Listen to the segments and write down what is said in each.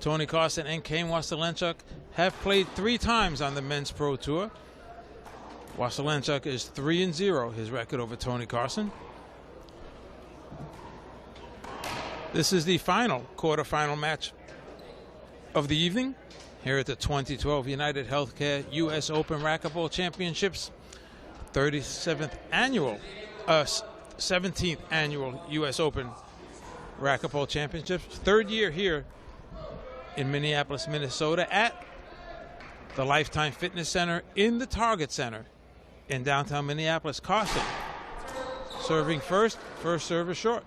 Tony Carson and Kane Waselenchuk have played 3 times on the Men's Pro Tour. Waselenchuk is 3-0, his record over Tony Carson. This is the final quarterfinal match of the evening here at the 2012 United Healthcare U.S. Open Racquetball Championships, 17th annual U.S. Open Racquetball Championships. 3rd year here in Minneapolis, Minnesota at the Lifetime Fitness Center in the Target Center in downtown Minneapolis. Carson serving first serve is short.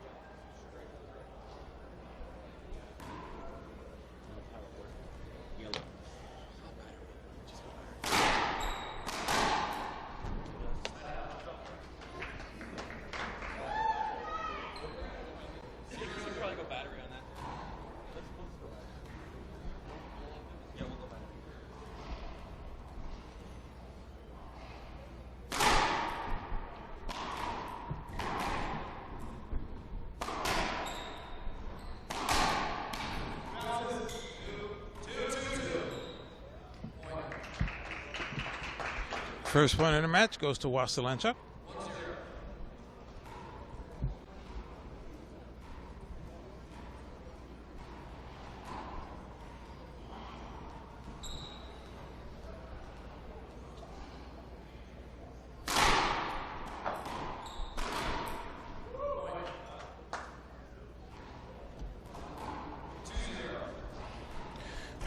First point in the match goes to Waselenchuk.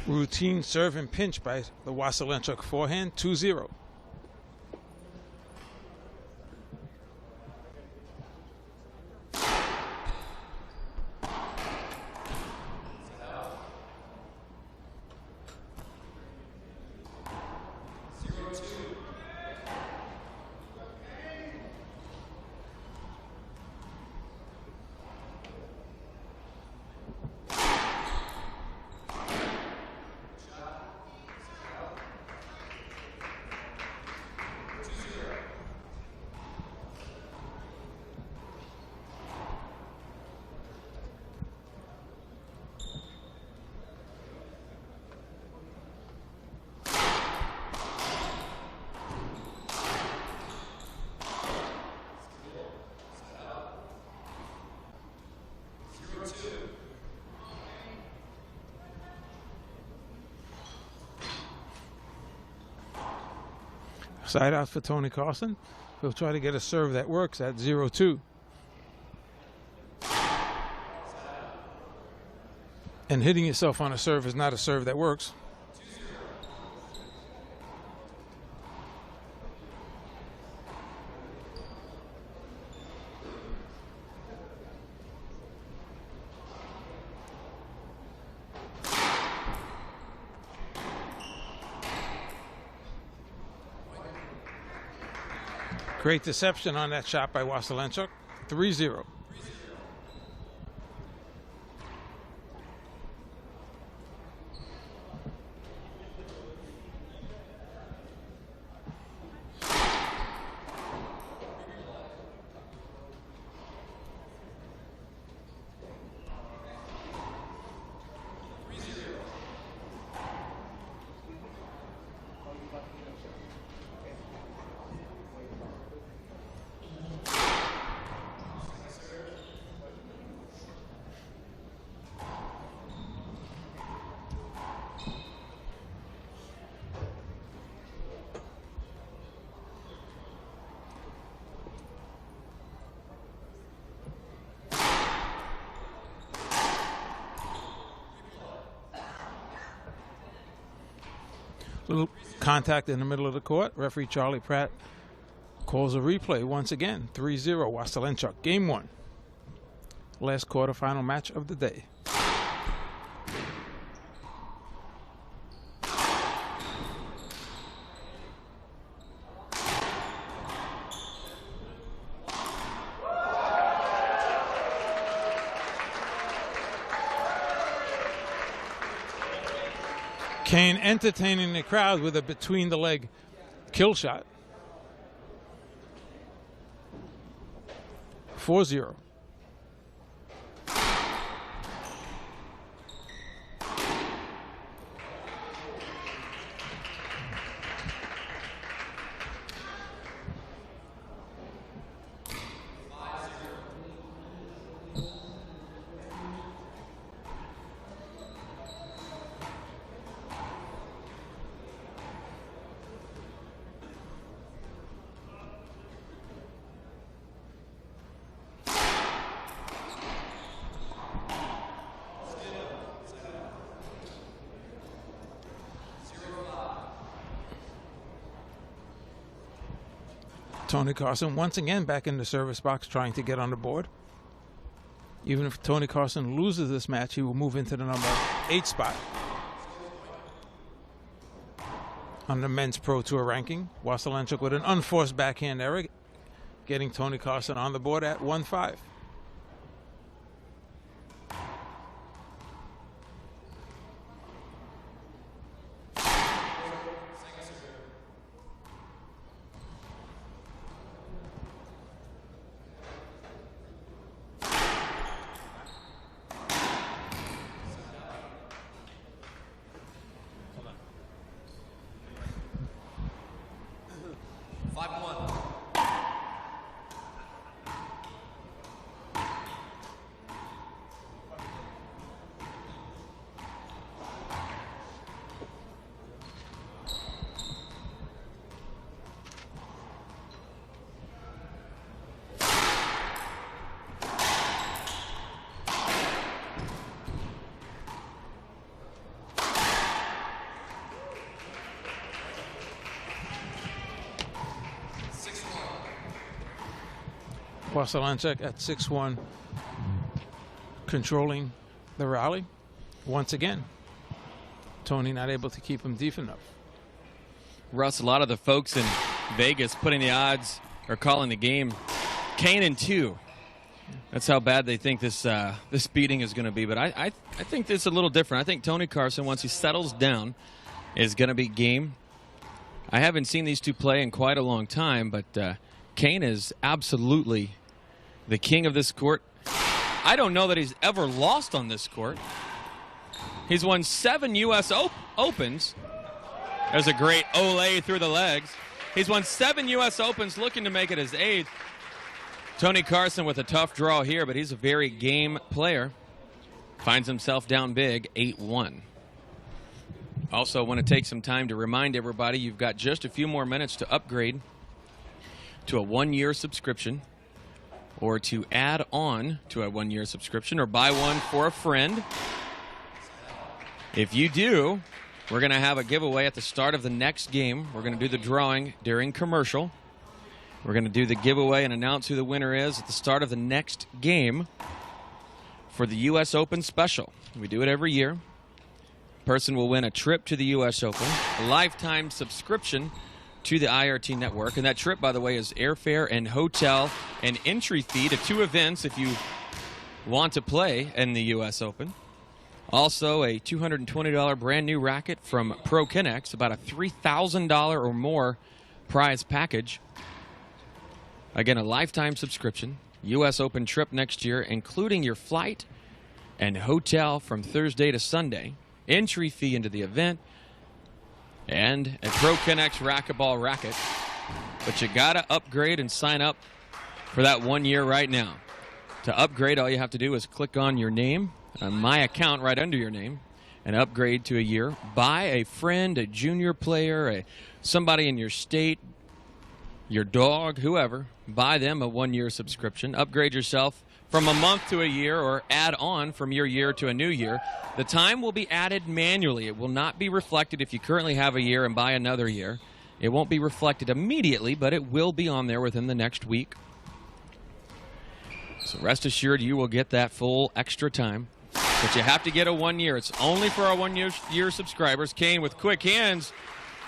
Routine serve and pinch by the Waselenchuk forehand, 2-0. Side out for Tony Carson. He'll try to get a serve that works at 0-2. And hitting yourself on a serve is not a serve that works. Great deception on that shot by Waselenchuk, 3-0. Little contact in the middle of the court. Referee Charlie Pratt calls a replay once again. 3-0 Waselenchuk. Game 1. Last quarterfinal match of the day. Kane entertaining the crowd with a between-the-leg kill shot. Tony Carson once again back in the service box trying to get on the board. Even if Tony Carson loses this match, he will move into the number 8 spot on the men's Pro Tour ranking. Waselenchuk with an unforced backhand error, getting Tony Carson on the board at 1-5. Waselenchuk at 6-1, controlling the rally. Once again, Tony not able to keep him deep enough. Russ, a lot of the folks in Vegas putting the odds or calling the game Kane in 2. That's how bad they think this this beating is going to be. But I think this is a little different. I think Tony Carson, once he settles down, is going to be game. I haven't seen these two play in quite a long time, but Kane is absolutely the king of this court. I don't know that he's ever lost on this court. He's won 7 U.S. Opens. There's a great ole through the legs. He's won 7 U.S. Opens, looking to make it his 8th. Tony Carson with a tough draw here, but he's a very game player. Finds himself down big, 8-1. Also want to take some time to remind everybody you've got just a few more minutes to upgrade to a 1-year subscription, or to add on to a 1-year subscription, or buy one for a friend. If you do, we're going to have a giveaway at the start of the next game. We're going to do the drawing during commercial. We're going to do the giveaway and announce who the winner is at the start of the next game for the U.S. Open Special. We do it every year. Person will win a trip to the U.S. Open, a lifetime subscription to the IRT network. And that trip, by the way, is airfare and hotel and entry fee to 2 events if you want to play in the U.S. Open. Also, a $220 brand new racket from Pro Kinex, about a $3,000 or more prize package. Again, a lifetime subscription, U.S. Open trip next year, including your flight and hotel from Thursday to Sunday, entry fee into the event, and a Pro Kinex racquetball racket. But you got to upgrade and sign up for that 1 year right now. To upgrade, all you have to do is click on your name, on my account right under your name, and upgrade to a year. Buy a friend, a junior player, somebody in your state, your dog, whoever. Buy them a 1-year subscription. Upgrade yourself from a month to a year, or add on from your year to a new year. The time will be added manually. It will not be reflected if you currently have a year and buy another year. It won't be reflected immediately, but it will be on there within the next week. So rest assured you will get that full extra time. But you have to get a 1 year. It's only for our 1 year subscribers. Kane with quick hands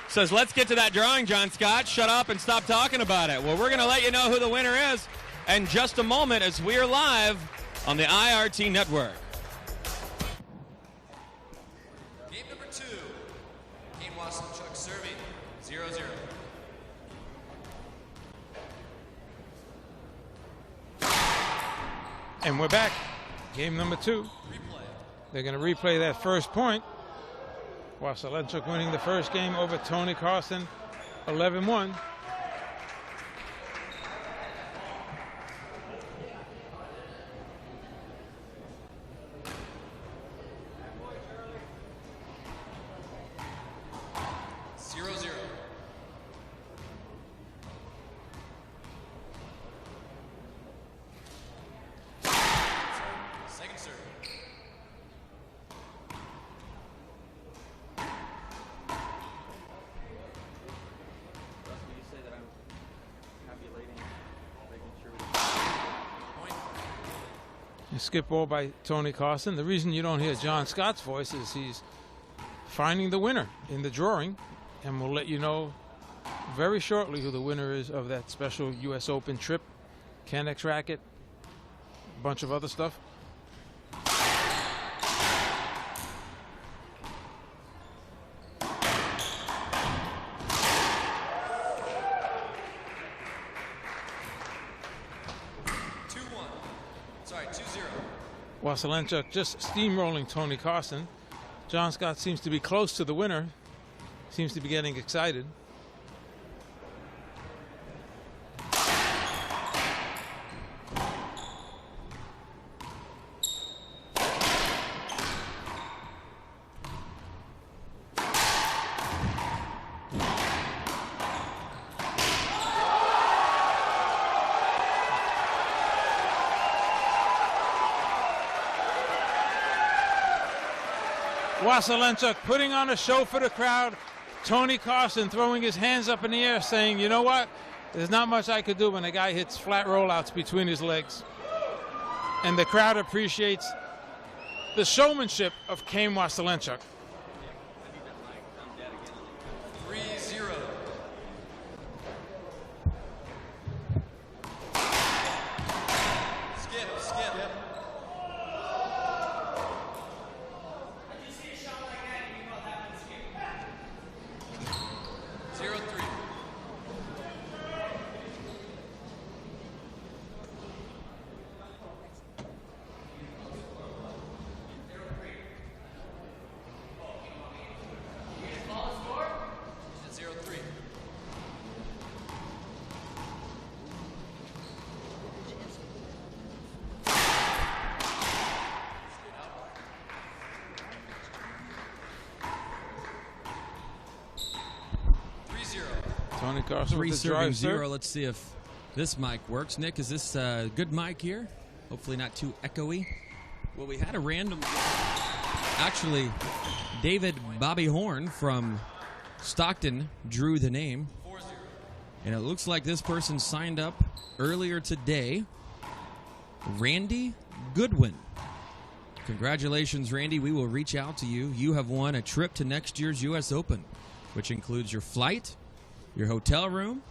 says, let's get to that drawing, John Scott. Shut up and stop talking about it. Well, we're going to let you know who the winner is in just a moment as we are live on the IRT network. Game number 2, Kane Waselenchuk serving, 0-0. And we're back. Game number 2. Replay. They're going to replay that first point. Waselenchuk winning the first game over Tony Carson, 11-1. A skip ball by Tony Carson. The reason you don't hear John Scott's voice is he's finding the winner in the drawing, and we'll let you know very shortly who the winner is of that special U.S. Open trip, Canex racket, a bunch of other stuff. Waselenchuk just steamrolling Tony Carson. John Scott seems to be close to the winner. Seems to be getting excited. Waselenchuk putting on a show for the crowd. Tony Carson throwing his hands up in the air saying, you know what? There's not much I could do when a guy hits flat rollouts between his legs. And the crowd appreciates the showmanship of Kane Waselenchuk. 3-0. Skip. 0-3. Is it 0-3? Tony Carson Three with the serving drive zero. serve. Let's see if this mic works. Nick, is this a good mic here? Hopefully not too echoey. Well, we had a random... Actually, David Bobby Horn from Stockton drew the name. 4-0. And it looks like this person signed up earlier today. Randy Goodwin. Congratulations, Randy. We will reach out to you. You have won a trip to next year's U.S. Open, which includes your flight, your hotel room,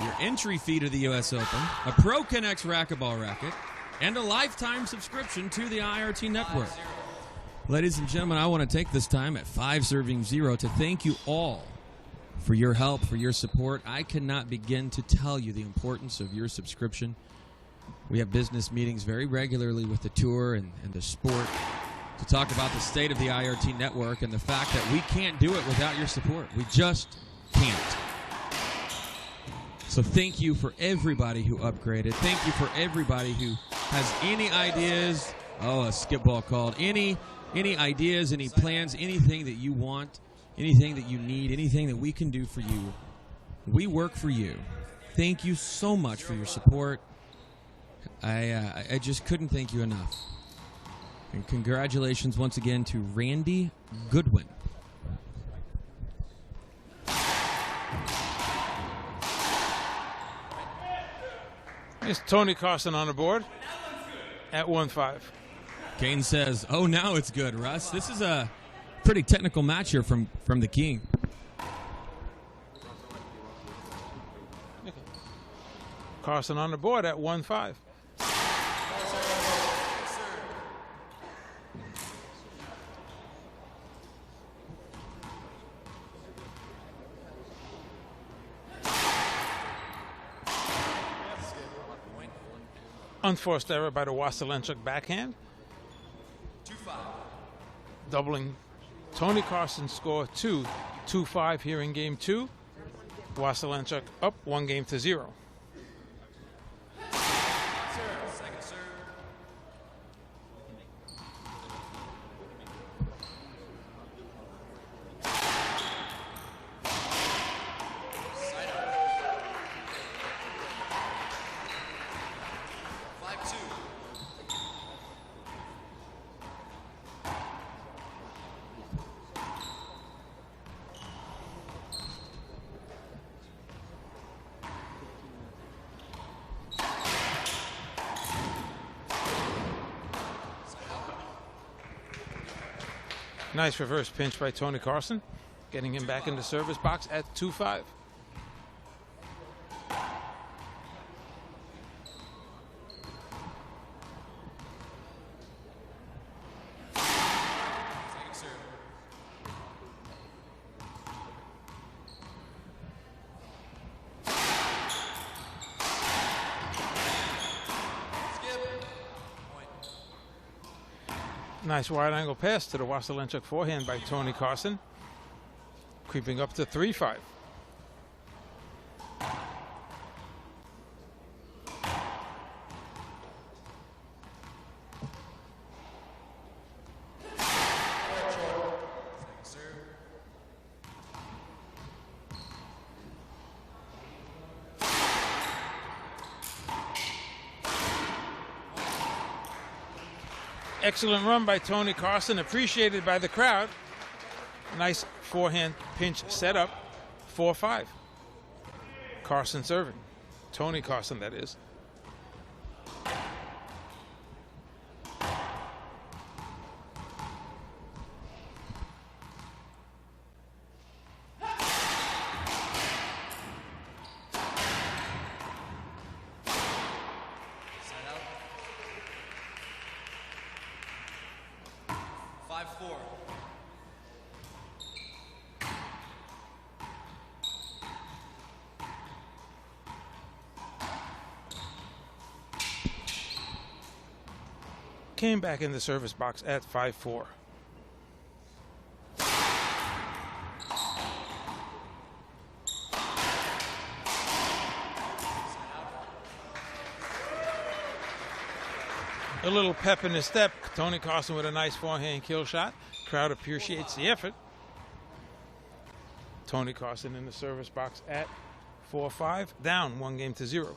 your entry fee to the U.S. Open, a Pro Connects racquetball racket, and a lifetime subscription to the IRT network. Ladies and gentlemen, I want to take this time at 5-0 to thank you all for your help, for your support. I cannot begin to tell you the importance of your subscription. We have business meetings very regularly with the tour and the sport to talk about the state of the IRT network and the fact that we can't do it without your support. We just can't. So thank you for everybody who upgraded. Thank you for everybody who has any ideas. Oh, a skip ball called. Any ideas, any plans, anything that you want, anything that you need, anything that we can do for you. We work for you. Thank you so much for your support. I just couldn't thank you enough. And congratulations once again to Randy Goodwin. It's Tony Carson on the board at 1-5. Kane says, oh, now it's good, Russ. This is a pretty technical match here from the King. Carson on the board at 1-5. Unforced error by the Waselenchuk backhand. 2-5. Doubling Tony Carson's score to 2-5 here in game 2. Waselenchuk up 1-0. Second serve. Side out. 5-2. Nice reverse pinch by Tony Carson, getting him back in the service box at 2-5. Second serve. Skip. Point. Nice wide angle pass to the Waselenchuk forehand by Tony Carson, creeping up to 3-5. Second serve. Excellent run by Tony Carson, appreciated by the crowd. Nice forehand pinch setup, 4-5. Carson serving. Tony Carson, that is. Side out. 5-4. Came back in the service box at 5-4. A little pep in his step. Tony Carson with a nice forehand kill shot. Crowd appreciates the effort. Tony Carson in the service box at 4-5, down 1-0.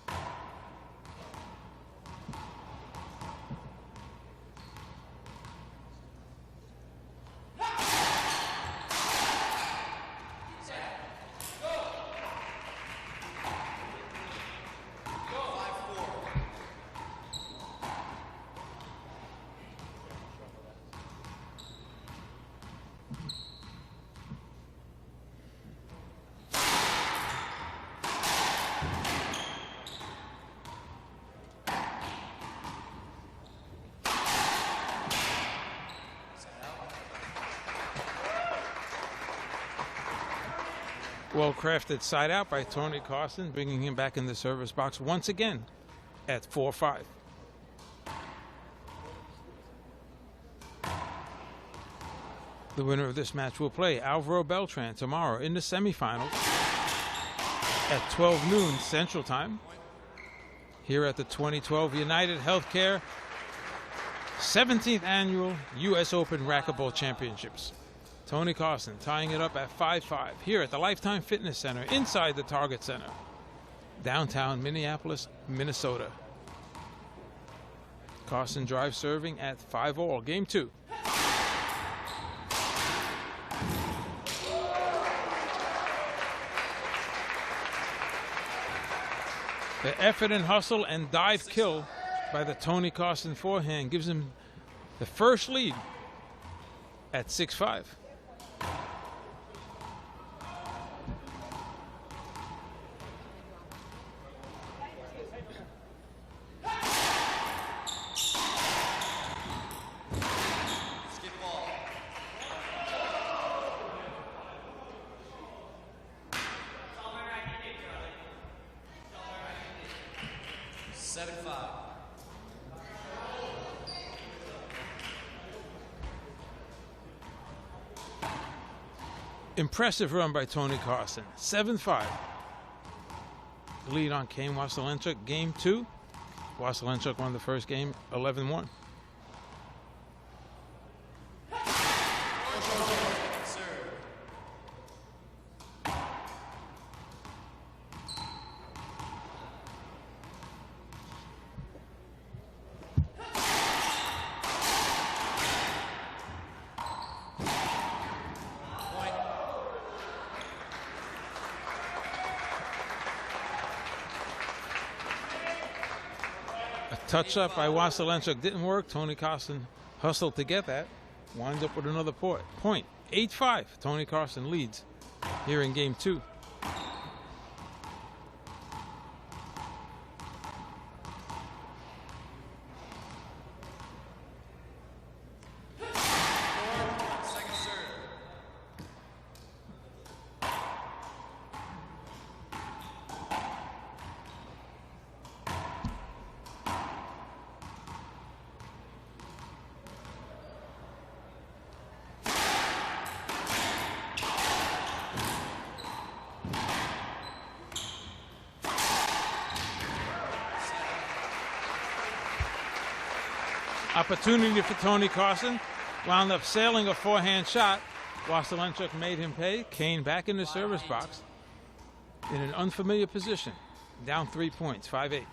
Well-crafted side out by Tony Carson, bringing him back in the service box once again at 4-5. The winner of this match will play Alvaro Beltran tomorrow in the semifinals at 12 noon Central Time here at the 2012 United Healthcare 17th Annual U.S. Open Racquetball Championships. Tony Carson tying it up at 5-5 here at the Lifetime Fitness Center inside the Target Center, downtown Minneapolis, Minnesota. Carson drive serving at 5-all, game 2. The effort and hustle and dive kill by the Tony Carson forehand gives him the first lead at 6-5. Skip ball. 7-5. Impressive run by Tony Carson, 7-5. Lead on Kane Waselenchuk, game 2. Waselenchuk won the first game, 11-1. Serve. Point. A touch up by Waselenchuk didn't work. Tony Carson hustled to get that. winds up with another point. 8-5. Tony Carson leads here in game 2. Second serve. Opportunity for Tony Carson. Wound up sailing a forehand shot. Waselenchuk made him pay. Kane back in the service box in an unfamiliar position. Down 3 points, 5-8.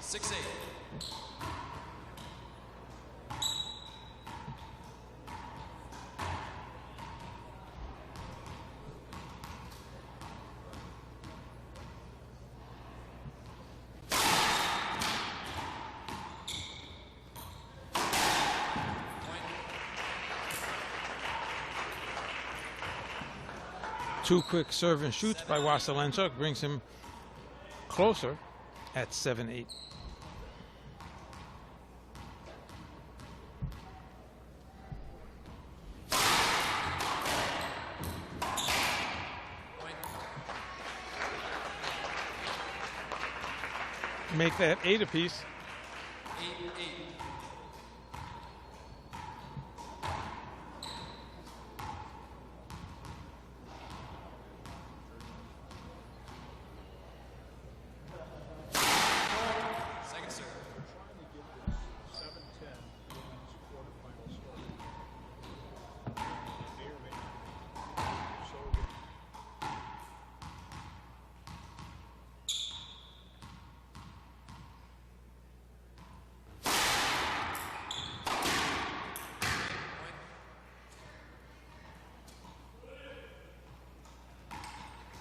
Six, eight. Two quick serve and shoots by Waselenchuk brings him closer at 7-8. Make that 8 apiece. 8-8. Second serve.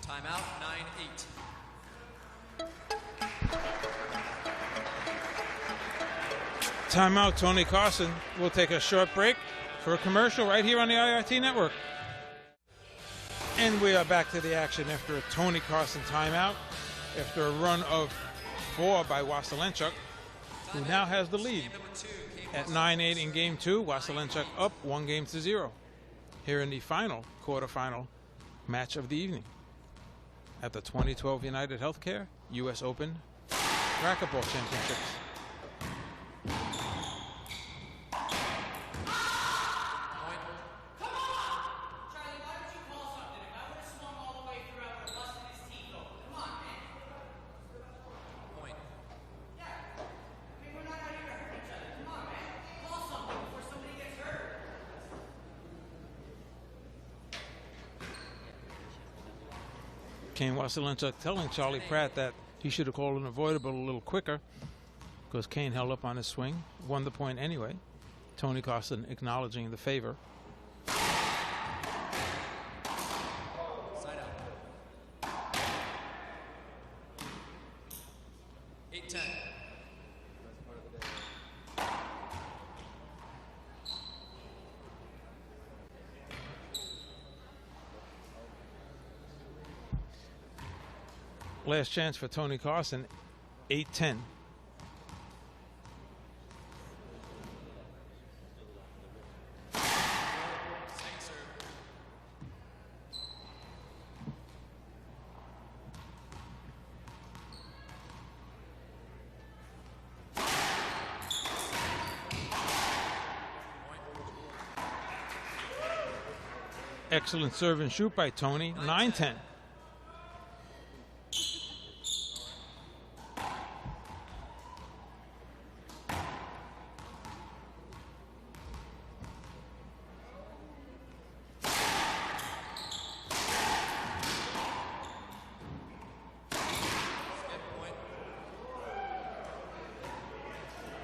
Timeout, 9-8. Timeout, Tony Carson. We'll take a short break for a commercial right here on the IRT Network. And we are back to the action after a Tony Carson timeout, after a run of 4 by Waselenchuk, who now has the lead Game number 2, Kane at Waselenchuk. 9-8 in game 2. Waselenchuk up 1-0 here in the final quarterfinal match of the evening at the 2012 United Healthcare U.S. Open Racquetball Championships. Point. Kane Waselenchuk telling Charlie Pratt that he should have called an avoidable a little quicker because Kane held up on his swing, won the point anyway. Tony Carson acknowledging the favor. Side out. 8-10. Last chance for Tony Carson, 8-10. Second serve. Excellent serve and shoot by Tony, 9-10.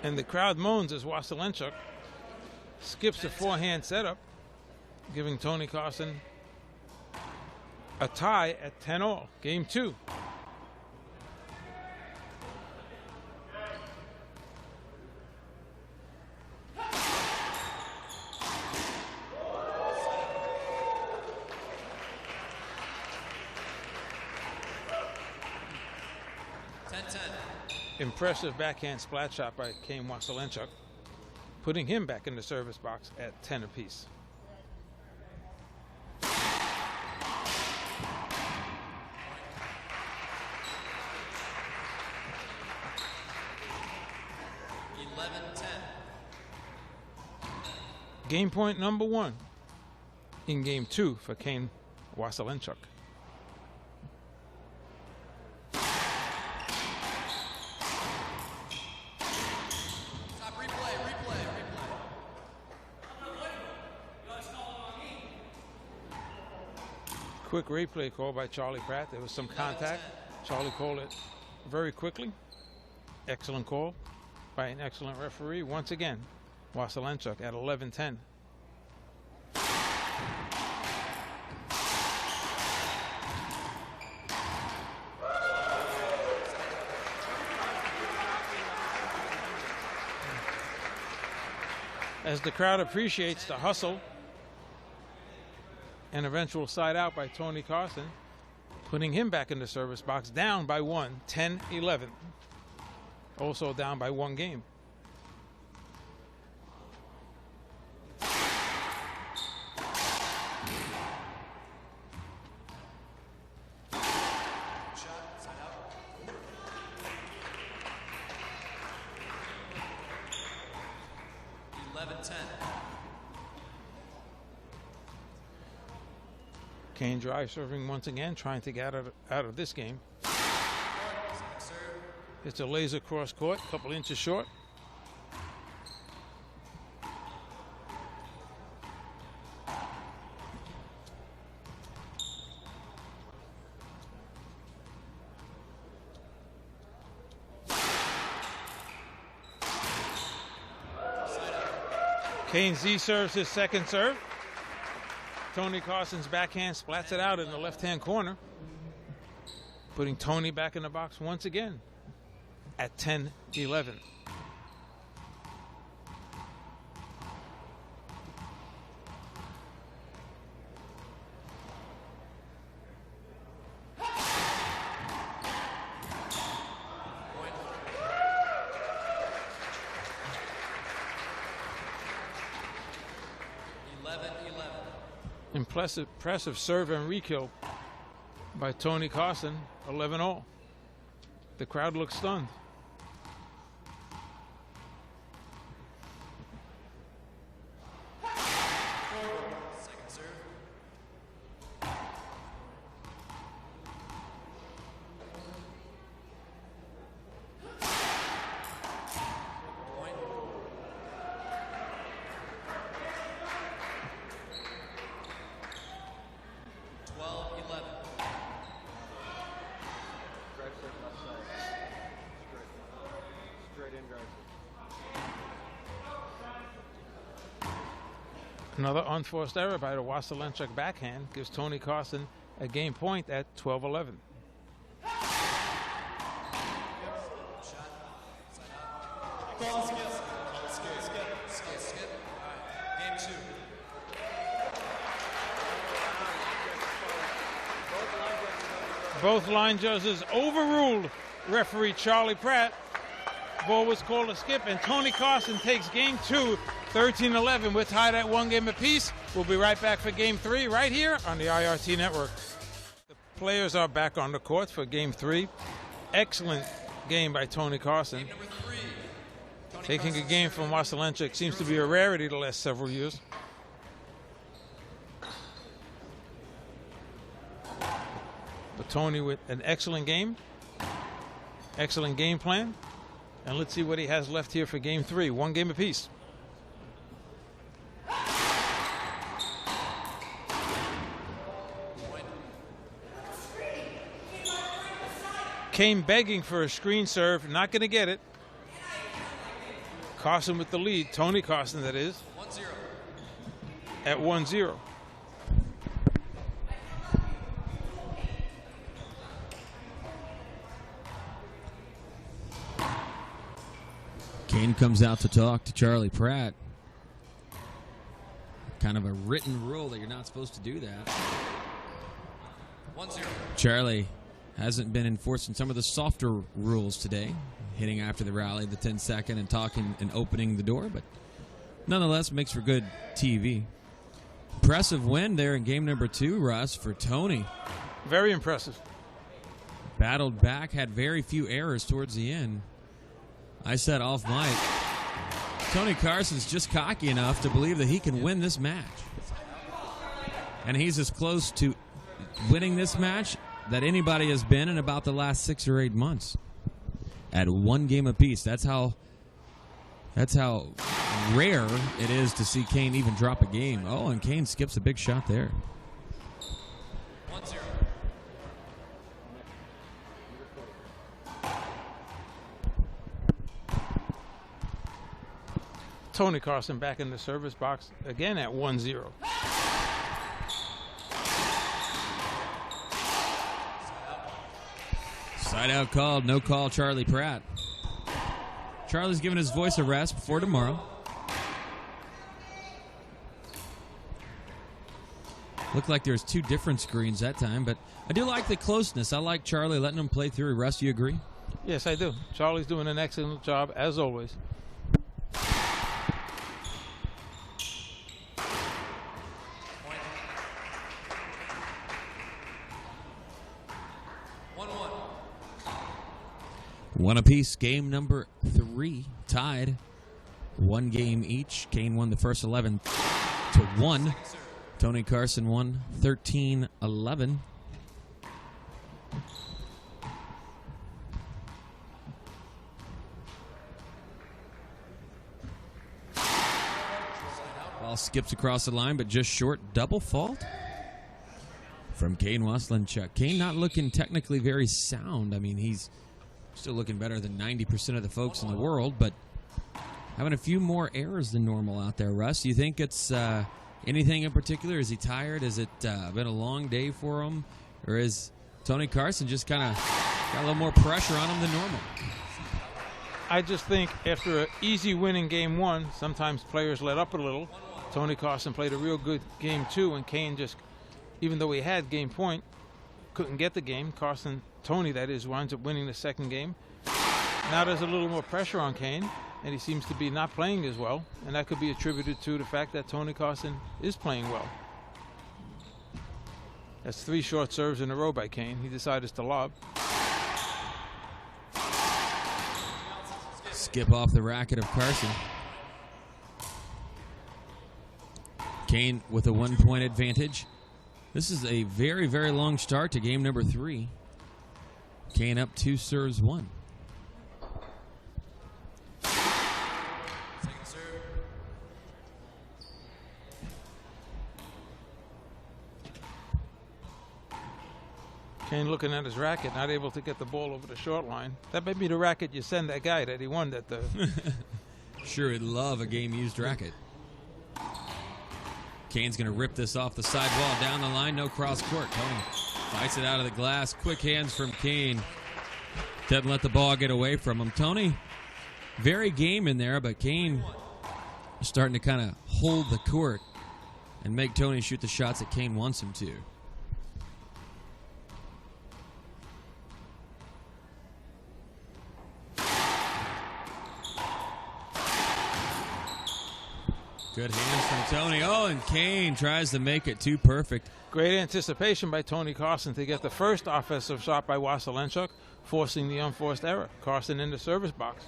And the crowd moans as Waselenchuk skips the forehand setup, giving Tony Carson a tie at 10-all. Game 2. Impressive backhand splat shot by Kane Waselenchuk, putting him back in the service box at 10 apiece. Game point number 1 in game 2 for Kane Waselenchuk. Quick replay call by Charlie Pratt. There was some contact. Charlie called it very quickly. Excellent call by an excellent referee. Once again, Waselenchuk at 11-10. As the crowd appreciates the hustle and eventual side out by Tony Carson, putting him back in the service box, down by 1, 10-11. Also down by 1 game. Kane drive serving once again, trying to get out of this game. It's a laser cross court, a couple inches short. Kane Z serves his second serve. Tony Carson's backhand splats it out in the left-hand corner, putting Tony back in the box once again at 10-11. Impressive serve and re-kill by Tony Carson, 11-all. The crowd looks stunned. Second serve. Point. Another unforced error by the Waselenchuk backhand gives Tony Carson a game point at 12-11. Both line judges overruled referee Charlie Pratt. Ball was called a skip, and Tony Carson takes game 2, 13-11. We're tied at 1 game apiece. We'll be right back for game 3 right here on the IRT Network. The players are back on the court for game 3. Excellent game by Tony Carson. Game number 3. Taking a game from Waselenchuk seems to be a rarity the last several years. But Tony with an excellent game plan. And let's see what he has left here for game 3. 1 game apiece. Kane begging for a screen serve, not going to get it. Carson with the lead, Tony Carson that is. 1-0. at 1-0. Kane comes out to talk to Charlie Pratt. Kind of a written rule that you're not supposed to do that. 1-0. Charlie hasn't been enforcing some of the softer rules today, hitting after the rally, the 10-second, and talking and opening the door, but nonetheless makes for good TV. Impressive win there in game number 2, Russ, for Tony. Very impressive. Battled back, had very few errors towards the end. I said off mic, Tony Carson's just cocky enough to believe that he can win this match. And he's as close to winning this match that anybody has been in about the last 6 or 8 months. At 1 game apiece. That's how rare it is to see Kane even drop a game. Oh, and Kane skips a big shot there. 1-0. Tony Carson back in the service box again at 1-0. Side out called, no call, Charlie Pratt. Charlie's giving his voice a rest before tomorrow. Looked like there's 2 different screens that time, but I do like the closeness. I like Charlie letting him play through. Russ, you agree? Yes, I do. Charlie's doing an excellent job, as always. Point. 1-1. 1 apiece, game number 3, tied. 1 game each. Kane won the first 11 to 1. Tony Carson won 13-11. Ball skips across the line, but just short. Double fault from Kane Waselenchuk. Kane not looking technically very sound. I mean, he's still looking better than 90% of the folks in the world, but having a few more errors than normal out there. Russ, do you think it's anything in particular? Is he tired? Has it been a long day for him? Or is Tony Carson just kind of got a little more pressure on him than normal? I just think after an easy win in game 1, sometimes players let up a little. Tony Carson played a real good game 2, and Kane just, even though he had game point, couldn't get the game. Tony, that is, winds up winning the second game. Now there's a little more pressure on Kane, and he seems to be not playing as well, and that could be attributed to the fact that Tony Carson is playing well. That's 3 short serves in a row by Kane. He decided to lob. Skip off the racket of Carson. Kane with a 1-point advantage. This is a very, very long start to game number 3. Kane up 2 serves 1. Second serve. Kane looking at his racket, not able to get the ball over the short line. That may be the racket you send that guy that he won that the Sure, he'd love a game-used racket. Kane's going to rip this off the sidewall down the line. No cross court. Tony fights it out of the glass. Quick hands from Kane. Doesn't let the ball get away from him. Tony, very game in there, but Kane is starting to kind of hold the court and make Tony shoot the shots that Kane wants him to. Good hands from Tony. Oh, and Kane tries to make it too perfect. great anticipation by Tony Carson to get the first offensive shot by Waselenchuk, forcing the unforced error. Carson in the service box.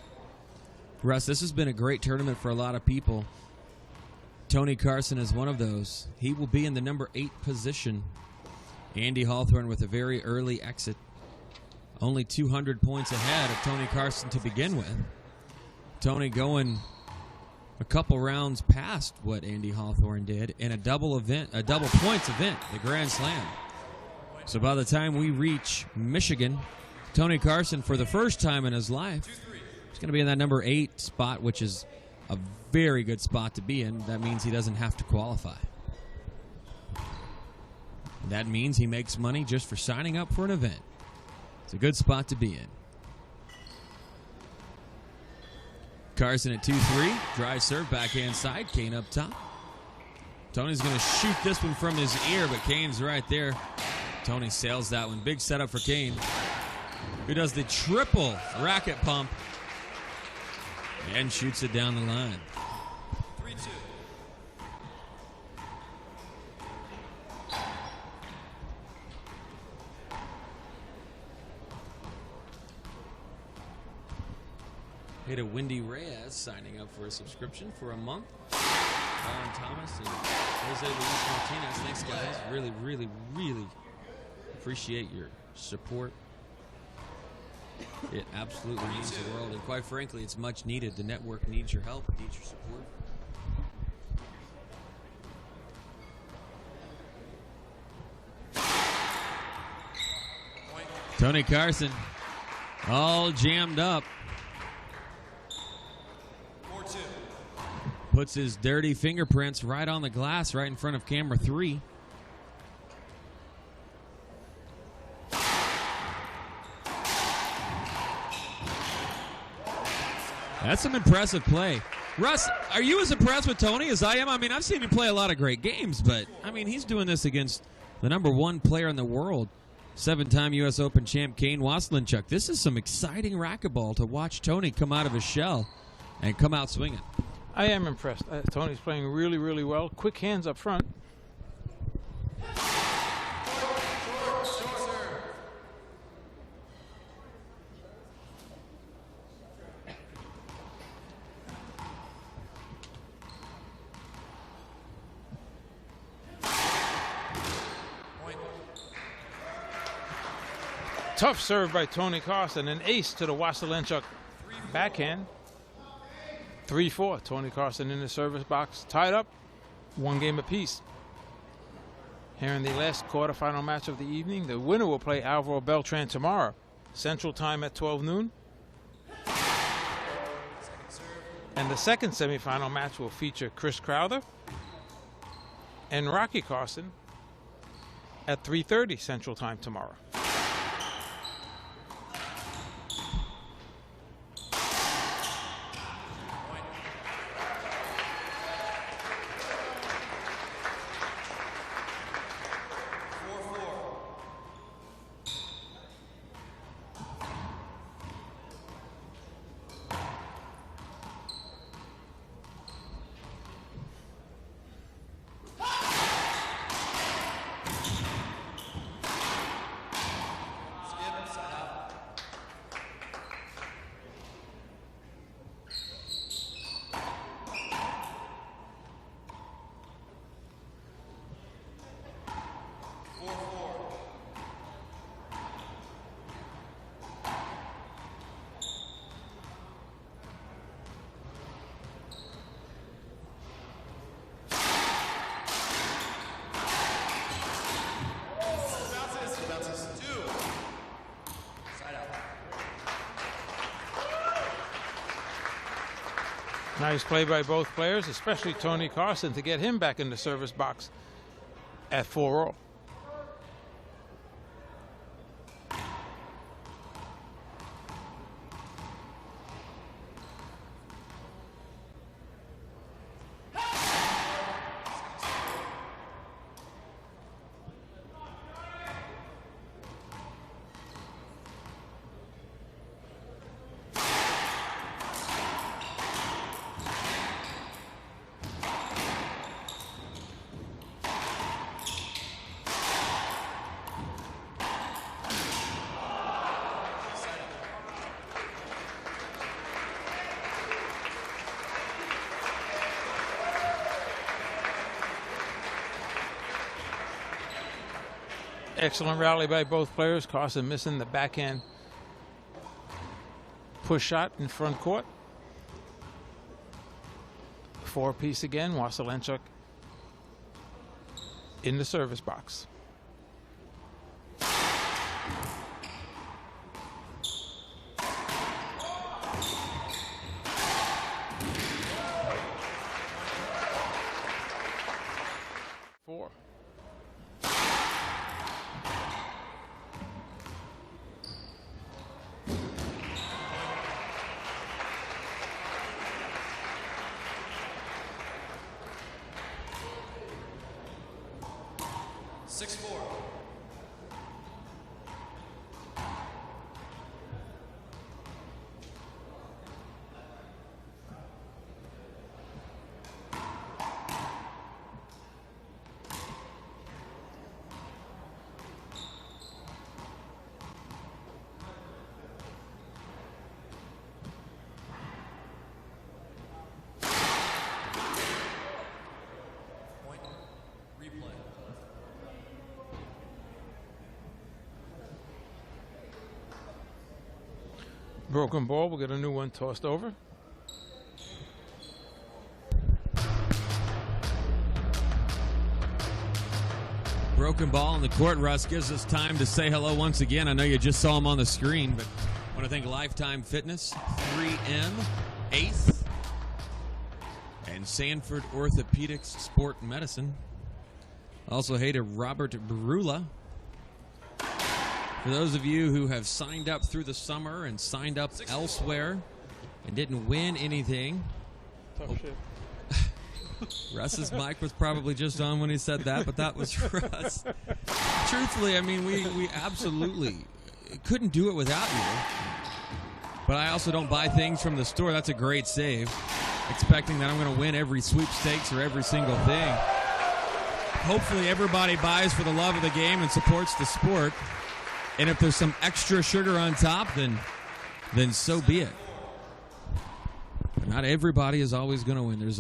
Russ, this has been a great tournament for a lot of people. Tony Carson is one of those. He will be in the number 8 position. Andy Hawthorne with a very early exit. Only 200 points ahead of Tony Carson to begin with. Tony going a couple rounds past what Andy Hawthorne did in a double points event, the Grand Slam. So by the time we reach Michigan, Tony Carson, for the first time in his life, is going to be in that number 8 spot, which is a very good spot to be in. That means he doesn't have to qualify. That means he makes money just for signing up for an event. It's a good spot to be in. Carson at 2-3. Dry serve, backhand side. Kane up top. Tony's going to shoot this one from his ear, but Kane's right there. Tony sails that one. Big setup for Kane, who does the triple racket pump and shoots it down the line. 3-2. Hey to Wendy Reyes signing up for a subscription for a month. Alan Thomas and Jose Luis Martinez. Thanks, guys. Really, really, really appreciate your support. It absolutely means the world, and quite frankly, it's much needed. The network needs your help, needs your support. Tony Carson, all jammed up. 4-2. Puts his dirty fingerprints right on the glass, right in front of camera 3. That's some impressive play. Russ, are you as impressed with Tony as I am? I mean, I've seen him play a lot of great games, but, I mean, he's doing this against the #1 player in the world, 7-time U.S. Open champ Kane Waselenchuk. This is some exciting racquetball to watch Tony come out of his shell and come out swinging. I am impressed. Tony's playing really, really well. Quick hands up front. Tough serve by Tony Carson. An ace to the Waselenchuk backhand. 3-4. Tony Carson in the service box. Tied up. 1 game apiece. Here in the last quarterfinal match of the evening, the winner will play Alvaro Beltran tomorrow, Central Time at 12 noon. And the second semifinal match will feature Chris Crowther and Rocky Carson at 3:30 Central Time tomorrow. Nice play by both players, especially Tony Carson, to get him back in the service box at 4-0. Excellent rally by both players. Carson missing the backhand push shot in front court. 4-piece again. Waselenchuk in the service box. 6-4. Point. Replay. Broken ball. We'll get a new one tossed over. Broken ball in the court. Russ gives us time to say hello once again. I know you just saw him on the screen, but I want to thank Lifetime Fitness, 3M, 8th, and Sanford Orthopedics Sport Medicine. Also, hey to Robert Barula. For those of you who have signed up through the summer and signed up elsewhere and didn't win anything, Tough shit. Russ's mic was probably just on when he said that, but that was Russ. Truthfully, I mean, we absolutely couldn't do it without you. But I also don't buy things from the store. That's a great save. Expecting that I'm going to win every sweepstakes or every single thing. Hopefully everybody buys for the love of the game and supports the sport. And if there's some extra sugar on top, then so be it. But not everybody is always going to win. There's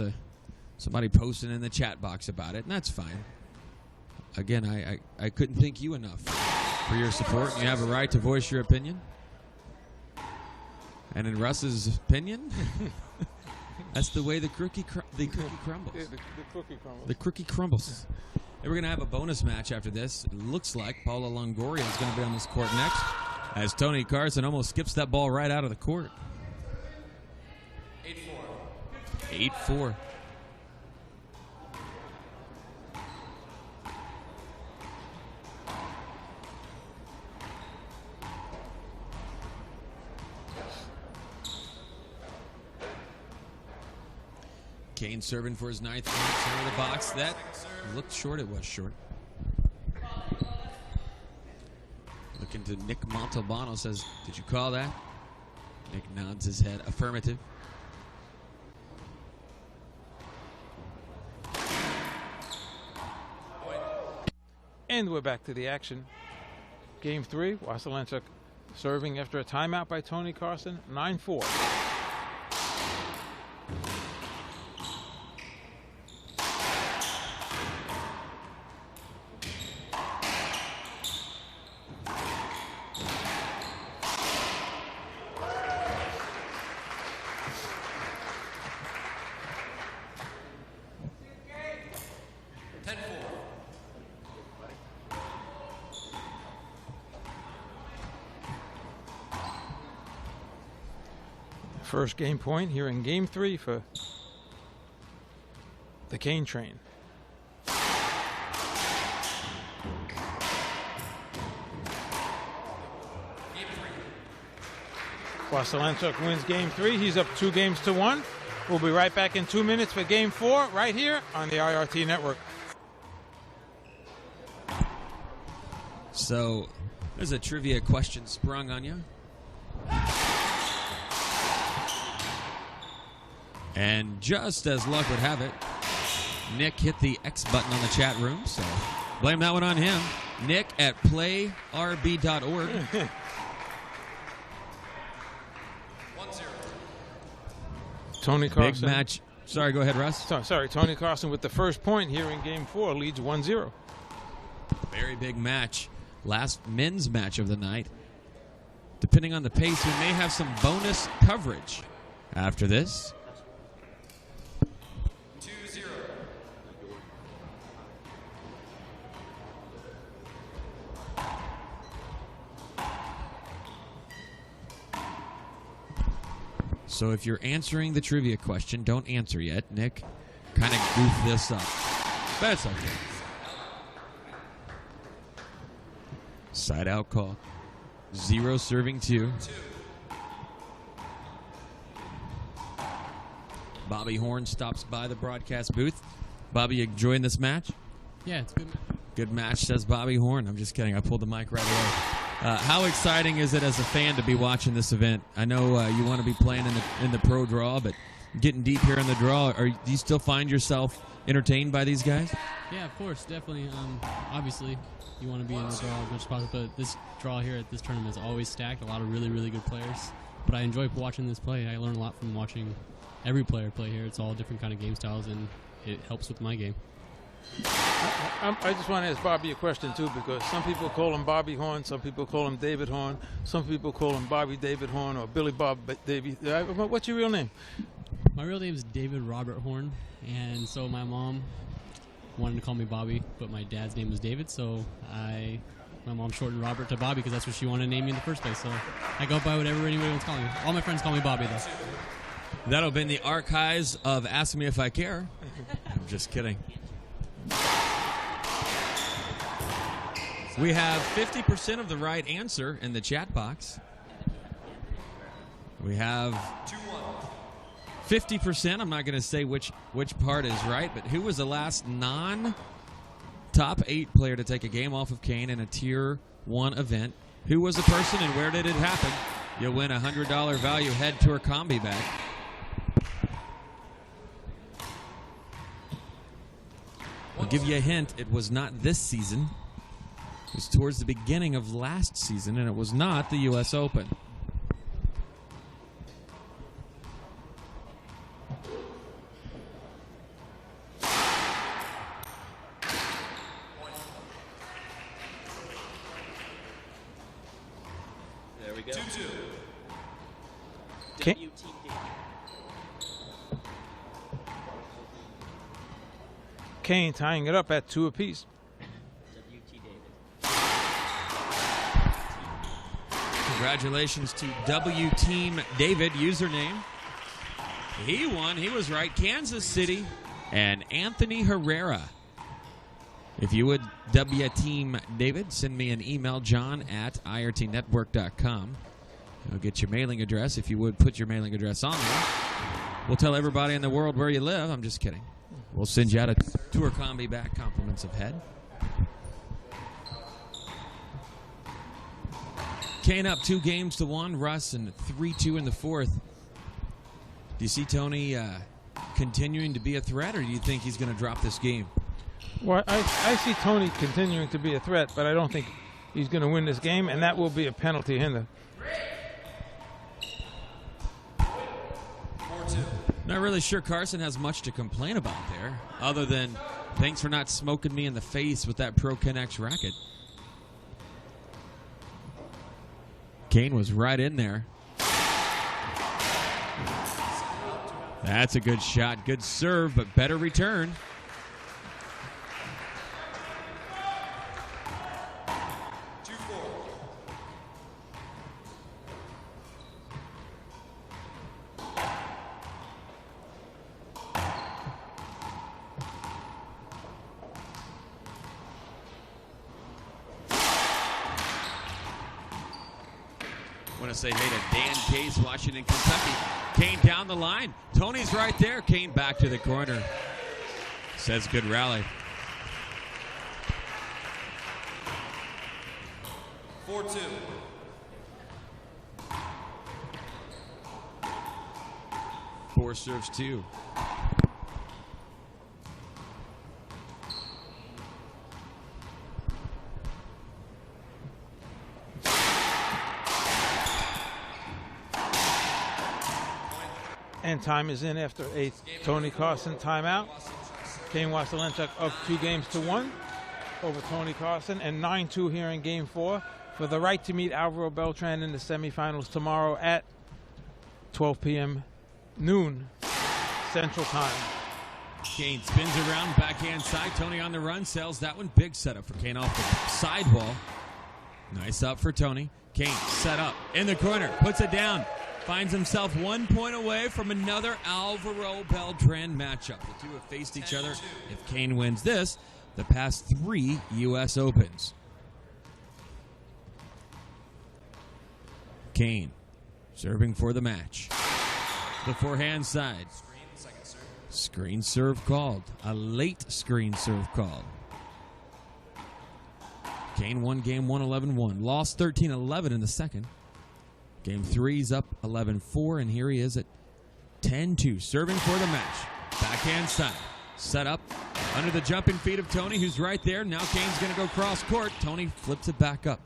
somebody posting in the chat box about it, and that's fine. Again, I couldn't thank you enough for your support. You have a right to voice your opinion. And in Russ's opinion, that's the way the cookie crumbles. Yeah, the cookie crumbles. The cookie crumbles. And we're going to have a bonus match after this. It looks like Paula Longoria is going to be on this court next, as Tony Carson almost skips that ball right out of the court. 8-4. 8-4. Kane serving for his ninth point, center of the box. That looked short. It was short. Looking to Nick Montalbano, says, "Did you call that?" Nick nods his head. Affirmative. And we're back to the action. Game 3, Waselenchuk serving after a timeout by Tony Carson, 9-4. First game point here in Game 3 for the Kane train. Waselenchuk wins Game 3. He's up 2-1. We'll be right back in 2 minutes for Game 4 right here on the IRT Network. So there's a trivia question sprung on you. And just as luck would have it, Nick hit the X button on the chat room, so blame that one on him. Nick at playrb.org. 1-0. Tony Carson. Big match. Sorry, go ahead, Russ. Sorry, Tony Carson with the first point here in Game 4 leads 1-0. Very big match. Last men's match of the night. Depending on the pace, we may have some bonus coverage after this. 2-0. So if you're answering the trivia question, don't answer yet. Nick kind of goofed this up. But it's okay. Side out call. 0 serving 2. Bobby Horn stops by the broadcast booth. Bobby, you enjoying this match? Yeah, it's good. Good match, says Bobby Horn. I'm just kidding. I pulled the mic right away. How exciting is it as a fan to be watching this event? I know you want to be playing in the pro draw, but getting deep here in the draw, do you still find yourself entertained by these guys? Yeah, of course, definitely. Obviously, you want to be in the draw as much as possible, but this draw here at this tournament is always stacked. A lot of really, really good players. But I enjoy watching this play. I learn a lot from watching every player play here. It's all different kind of game styles, and it helps with my game. I just want to ask Bobby a question, too, because some people call him Bobby Horn, some people call him David Horn, some people call him Bobby David Horn or Billy Bob Davy. What's your real name? My real name is David Robert Horn, and so my mom wanted to call me Bobby, but my dad's name was David, so my mom shortened Robert to Bobby because that's what she wanted to name me in the first place. So I go by whatever anybody wants to call me. All my friends call me Bobby, though. That'll have been the archives of Ask Me If I Care. I'm just kidding. We have 50% of the right answer in the chat box. We have 50%. I'm not going to say which part is right, but who was the last non-top 8 player to take a game off of Kane in a Tier 1 event? Who was the person and where did it happen? You'll win a $100 value head tour combi bag. I'll give you a hint. It was not this season. It was towards the beginning of last season, and it was not the U.S. Open. There we go. 2-2. Kane tying it up at 2 apiece. Congratulations to W Team David, username. He won. He was right. Kansas City and Anthony Herrera. If you would, W Team David, send me an email, john@irtnetwork.com. I'll get your mailing address. If you would, put your mailing address on there. We'll tell everybody in the world where you live. I'm just kidding. We'll send you out a tour combi back, compliments of head. Kane up 2-1, Russ, and 3-2 in the fourth. Do you see Tony continuing to be a threat, or do you think he's going to drop this game? Well, I see Tony continuing to be a threat, but I don't think he's going to win this game, and that will be a penalty hinder. 4-2. Not really sure Carson has much to complain about there, other than thanks for not smoking me in the face with that Pro Connect racket. Kane was right in there. That's a good shot. Good serve, but better return. Say hey to Dan Case, Washington, Kentucky. Kane down the line. Tony's right there. Kane back to the corner. Says good rally. 4-2. Four serves 2. And time is in after a Tony Carson timeout. Kane Waselenchuk up 2-1 over Tony Carson, and 9-2 here in Game 4 for the right to meet Alvaro Beltran in the semifinals tomorrow at 12 p.m. noon Central Time. Kane spins around, backhand side. Tony on the run, sells that one. Big setup for Kane off the sidewall. Nice up for Tony. Kane set up in the corner, puts it down. Finds himself 1 point away from another Alvaro Beltran matchup. The two have faced each other. If Kane wins this, the past 3 U.S. Opens. Kane serving for the match. The forehand side. Screen serve called. A late screen serve called. Kane won game 1, 11-1. Lost 13-11 in the second. Game 3's up 11-4, and here he is at 10-2, serving for the match. Backhand side. Set up under the jumping feet of Tony, who's right there. Now Kane's going to go cross court. Tony flips it back up.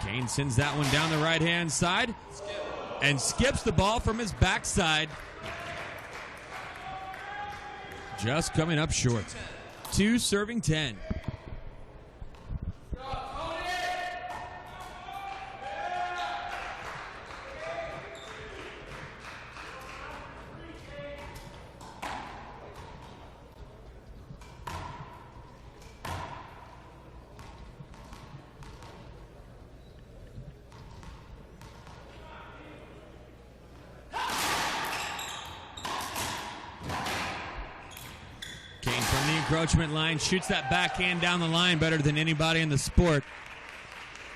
Kane sends that one down the right-hand side and skips the ball from his backside. Just coming up short. 2 serving 10. Encroachment line, shoots that backhand down the line better than anybody in the sport.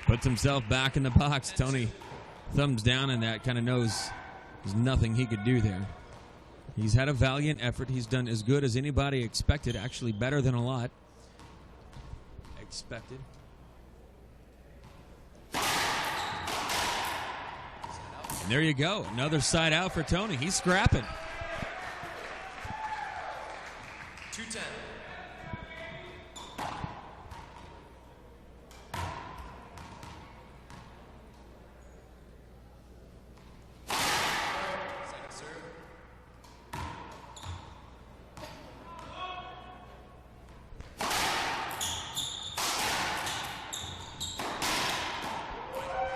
Puts himself back in the box. Tony thumbs down in that, kind of knows there's nothing he could do there. He's had a valiant effort. He's done as good as anybody expected, actually better than a lot expected. And there you go, another side out for Tony. He's scrapping. 2-10.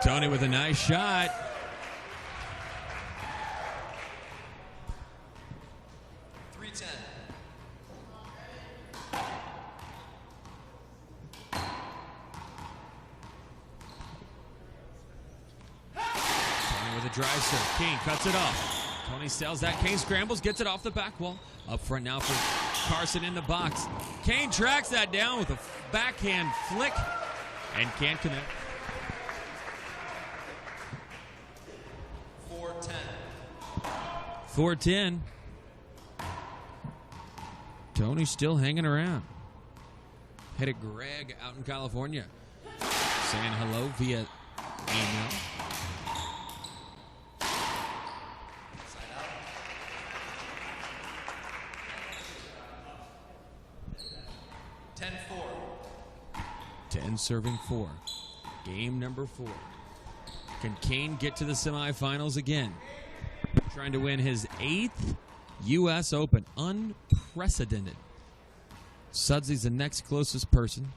Tony with a nice shot. Drive serve. Kane cuts it off. Tony sells that. Kane scrambles, gets it off the back wall. Up front now for Carson in the box. Kane tracks that down with a backhand flick and can't connect. 4-10. 4-10. Tony still hanging around. Headed Greg out in California saying hello via email. 10 serving 4. Game number 4. Can Kane get to the semifinals again? Trying to win his 8th U.S. Open. Unprecedented. Sudsley's the next closest person,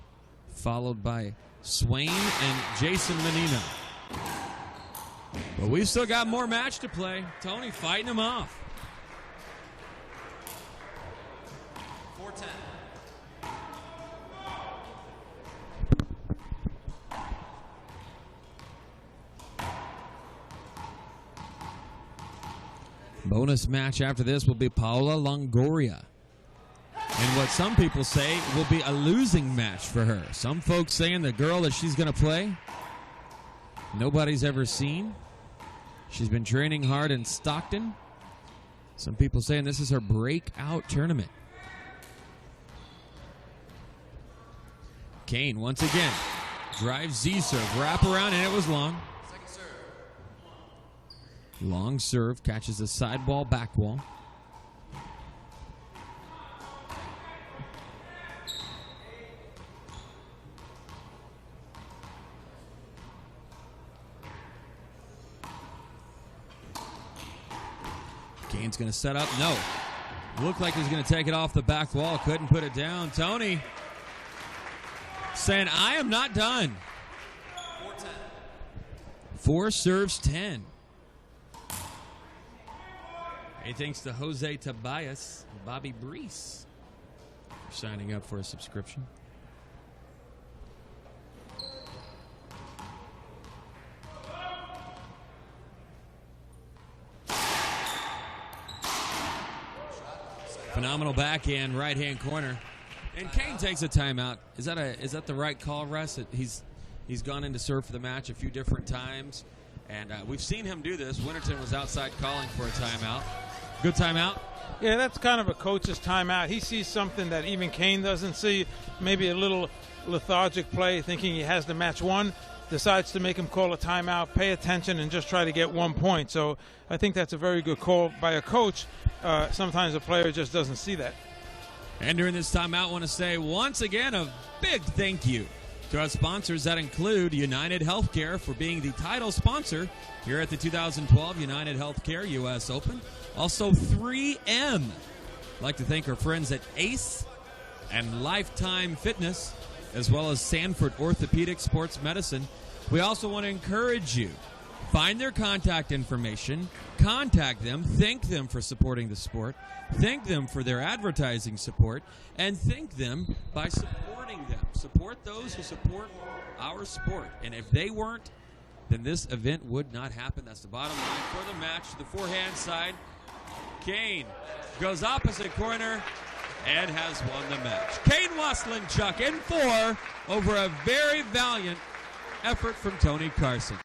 followed by Swain and Jason Menino. But we've still got more match to play. Tony fighting him off. 4-10. Bonus match after this will be Paula Longoria. And what some people say will be a losing match for her. Some folks saying the girl that she's going to play, nobody's ever seen. She's been training hard in Stockton. Some people saying this is her breakout tournament. Kane once again drives Z-serve, wrap around, and it was long. Long serve, catches the side wall, back wall. Kane's going to set up. No. Looked like he was going to take it off the back wall. Couldn't put it down. Tony saying, I am not done. 4-10. 4 serves 10. Hey, thanks to Jose Tobias, Bobby Brees for signing up for a subscription. Phenomenal backhand, right-hand corner. And Kane takes a timeout. Is that the right call, Russ? He's gone into serve for the match a few different times. And we've seen him do this. Winterton was outside calling for a timeout. Good timeout. Yeah, that's kind of a coach's timeout. He sees something that even Kane doesn't see, maybe a little lethargic play, thinking he has the match won, decides to make him call a timeout, pay attention, and just try to get 1 point. So I think that's a very good call by a coach. Sometimes a player just doesn't see that. And during this timeout, I want to say once again a big thank you to our sponsors that include United Healthcare for being the title sponsor here at the 2012 United Healthcare U.S. Open. Also 3M. I'd like to thank our friends at ACE and Lifetime Fitness, as well as Sanford Orthopedic Sports Medicine. We also want to encourage you, find their contact information, contact them, thank them for supporting the sport, thank them for their advertising support, and thank them by supporting them. Support those who support our sport. And if they weren't, then this event would not happen. That's the bottom line for the match. The forehand side, Kane goes opposite corner and has won the match. Kane Waselenchuk in 4 over a very valiant effort from Tony Carson.